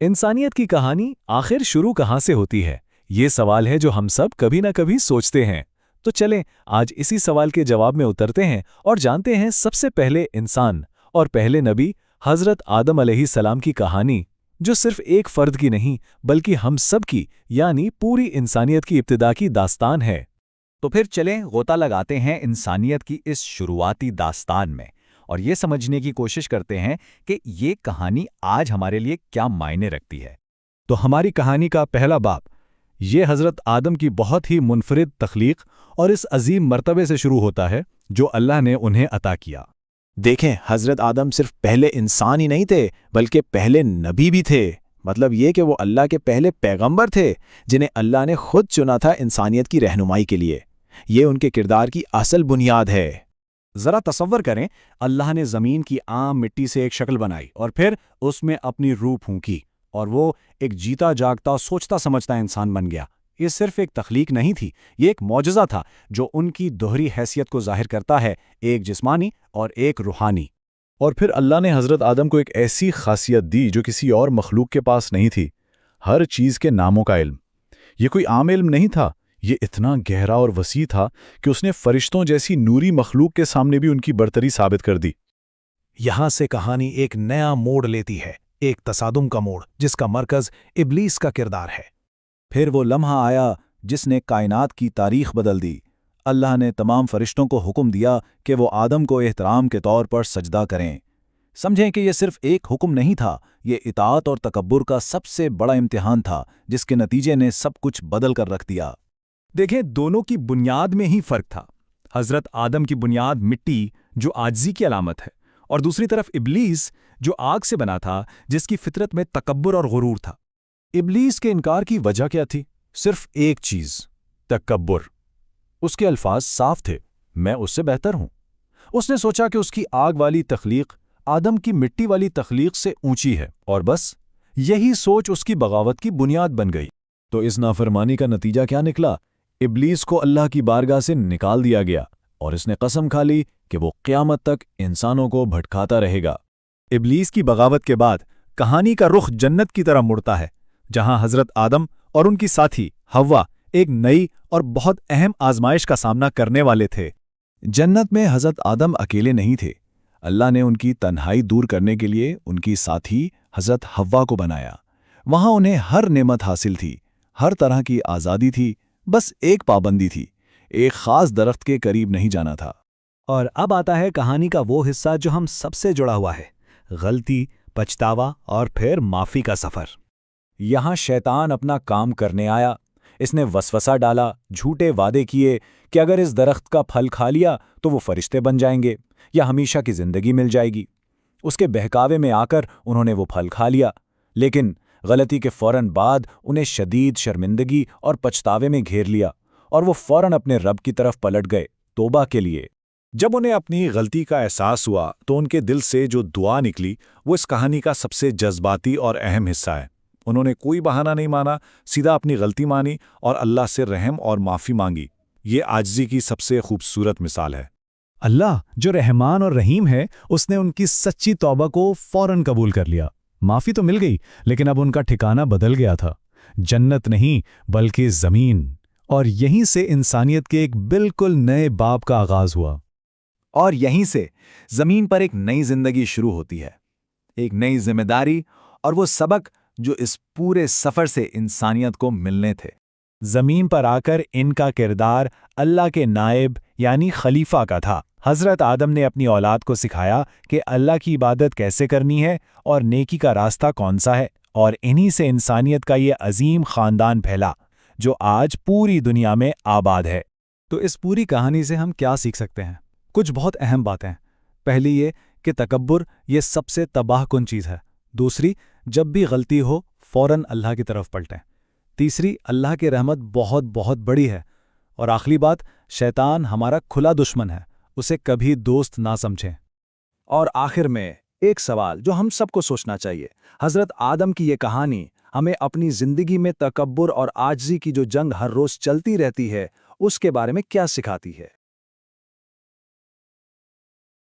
इंसानियत की कहानी आखिर शुरू कहाँ से होती है? ये सवाल है जो हम सब कभी ना कभी सोचते हैं। तो चलें आज इसी सवाल के जवाब में उतरते हैं और जानते हैं सबसे पहले इंसान और पहले नबी हज़रत आदम अलैहिस्सलाम की कहानी, जो सिर्फ एक फर्द की नहीं बल्कि हम सब की यानी पूरी इंसानियत की इब्तिदा की दास्तान है। तो फिर चलें गोता लगाते हैं इंसानियत की इस शुरुआती दास्तान में और ये समझने की कोशिश करते हैं कि ये कहानी आज हमारे लिए क्या मायने रखती है। तो हमारी कहानी का पहला बाब ये हज़रत आदम की बहुत ही मुनफरिद तख्लीक और इस अजीम मर्तबे से शुरू होता है जो अल्लाह ने उन्हें अता किया। देखें, हज़रत आदम सिर्फ पहले इंसान ही नहीं थे बल्कि पहले नबी भी थे। मतलब ये कि वो अल्लाह के पहले पैगंबर थे जिन्हें अल्लाह ने खुद चुना था इंसानियत की रहनुमाई के लिए। ये उनके किरदार की असल बुनियाद है। ज़रा तसव्वुर करें, अल्लाह ने ज़मीन की आम मिट्टी से एक शक्ल बनाई और फिर उसमें अपनी रूह फूंकी और वो एक जीता जागता सोचता समझता इंसान बन गया। ये सिर्फ एक तख्लीक नहीं थी, ये एक मौजज़ा था जो उनकी दोहरी हैसियत को ज़ाहिर करता है, एक जिस्मानी और एक रूहानी। और फिर अल्लाह ने हज़रत आदम को एक ऐसी खासियत दी जो किसी और मखलूक के पास नहीं थी, हर चीज़ के नामों का इल्म। ये कोई आम इल्म नहीं था, ये इतना गहरा और वसी था कि उसने फरिश्तों जैसी नूरी मखलूक के सामने भी उनकी बरतरी साबित कर दी। यहाँ से कहानी एक नया मोड़ लेती है, एक तसादुम का मोड़ जिसका मरकज़ इब्लीस का किरदार है। फिर वो लम्हा आया जिसने कायनात की तारीख बदल दी। अल्लाह ने तमाम फरिश्तों को हुक्म दिया कि वो आदम को एहतराम के तौर पर सजदा करें। समझें कि यह सिर्फ एक हुक्म नहीं था, ये इताअत और तकब्बुर का सबसे बड़ा इम्तिहान था जिसके नतीजे ने सब कुछ बदल कर रख दिया। देखें, दोनों की बुनियाद में ही फ़र्क था। हज़रत आदम की बुनियाद मिट्टी जो आजिज़ी की अलामत है, और दूसरी तरफ इब्लीस जो आग से बना था जिसकी फितरत में तकब्बुर और गुरूर था। इब्लीस के इनकार की वजह क्या थी? सिर्फ एक चीज़, तकब्बुर। उसके अल्फाज साफ थे, मैं उससे बेहतर हूं। उसने सोचा कि उसकी आग वाली तख्लीक आदम की मिट्टी वाली तख्लीक से ऊंची है और बस यही सोच उसकी बगावत की बुनियाद बन गई। तो इस नाफरमानी का नतीजा क्या निकला? इब्लीस को अल्लाह की बारगाह से निकाल दिया गया और इसने कसम खा ली कि वो क़यामत तक इंसानों को भटकाता रहेगा। इब्लीस की बगावत के बाद कहानी का रुख जन्नत की तरफ मुड़ता है, जहां हज़रत आदम और उनकी साथी हव्वा एक नई और बहुत अहम आजमाइश का सामना करने वाले थे। जन्नत में हज़रत आदम अकेले नहीं थे। अल्लाह ने उनकी तन्हाई दूर करने के लिए उनकी साथी हज़रत हव्वा को बनाया। वहां उन्हें हर नेमत हासिल थी, हर तरह की आज़ादी थी, बस एक पाबंदी थी, एक ख़ास दरख्त के करीब नहीं जाना था। और अब आता है कहानी का वो हिस्सा जो हम सबसे जुड़ा हुआ है, गलती, पछतावा और फिर माफ़ी का सफ़र। यहाँ शैतान अपना काम करने आया। इसने वसवसा डाला, झूठे वादे किए कि अगर इस दरख्त का फल खा लिया तो वो फरिश्ते बन जाएंगे या हमेशा की ज़िंदगी मिल जाएगी। उसके बहकावे में आकर उन्होंने वो फल खा लिया, लेकिन गलती के फ़ौरन बाद उन्हें शदीद शर्मिंदगी और पछतावे में घेर लिया और वो फ़ौरन अपने रब की तरफ पलट गए तौबा के लिए। जब उन्हें अपनी गलती का एहसास हुआ तो उनके दिल से जो दुआ निकली वो इस कहानी का सबसे जज्बाती और अहम हिस्सा है। उन्होंने कोई बहाना नहीं माना, सीधा अपनी गलती मानी और अल्लाह से रहम और माफ़ी मांगी। ये आजिज़ी की सबसे खूबसूरत मिसाल है। अल्लाह जो रहमान और रहीम है, उसने उनकी सच्ची तौबा को फ़ौरन कबूल कर लिया। माफ़ी तो मिल गई, लेकिन अब उनका ठिकाना बदल गया था, जन्नत नहीं बल्कि ज़मीन। और यहीं से इंसानियत के एक बिल्कुल नए बाब का आगाज़ हुआ। और यहीं से ज़मीन पर एक नई ज़िंदगी शुरू होती है, एक नई जिम्मेदारी और वो सबक जो इस पूरे सफ़र से इंसानियत को मिलने थे। ज़मीन पर आकर इनका किरदार अल्लाह के नायब यानी खलीफा का था। हज़रत आदम ने अपनी औलाद को सिखाया कि अल्लाह की इबादत कैसे करनी है और नेकी का रास्ता कौन सा है, और इन्हीं से इंसानियत का ये अजीम ख़ानदान फैला जो आज पूरी दुनिया में आबाद है। तो इस पूरी कहानी से हम क्या सीख सकते हैं? कुछ बहुत अहम बातें। पहली ये कि तकब्बुर ये सबसे तबाहकुन चीज़ है। दूसरी, जब भी गलती हो फ़ौरन अल्लाह की तरफ पलटें। तीसरी, अल्लाह की रहमत बहुत बहुत बड़ी है। और आखिरी बात, शैतान हमारा खुला दुश्मन है, उसे कभी दोस्त ना समझें। और आखिर में एक सवाल जो हम सबको सोचना चाहिए, हज़रत आदम की ये कहानी हमें अपनी ज़िंदगी में तकब्बुर और आजिज़ी की जो जंग हर रोज़ चलती रहती है उसके बारे में क्या सिखाती है?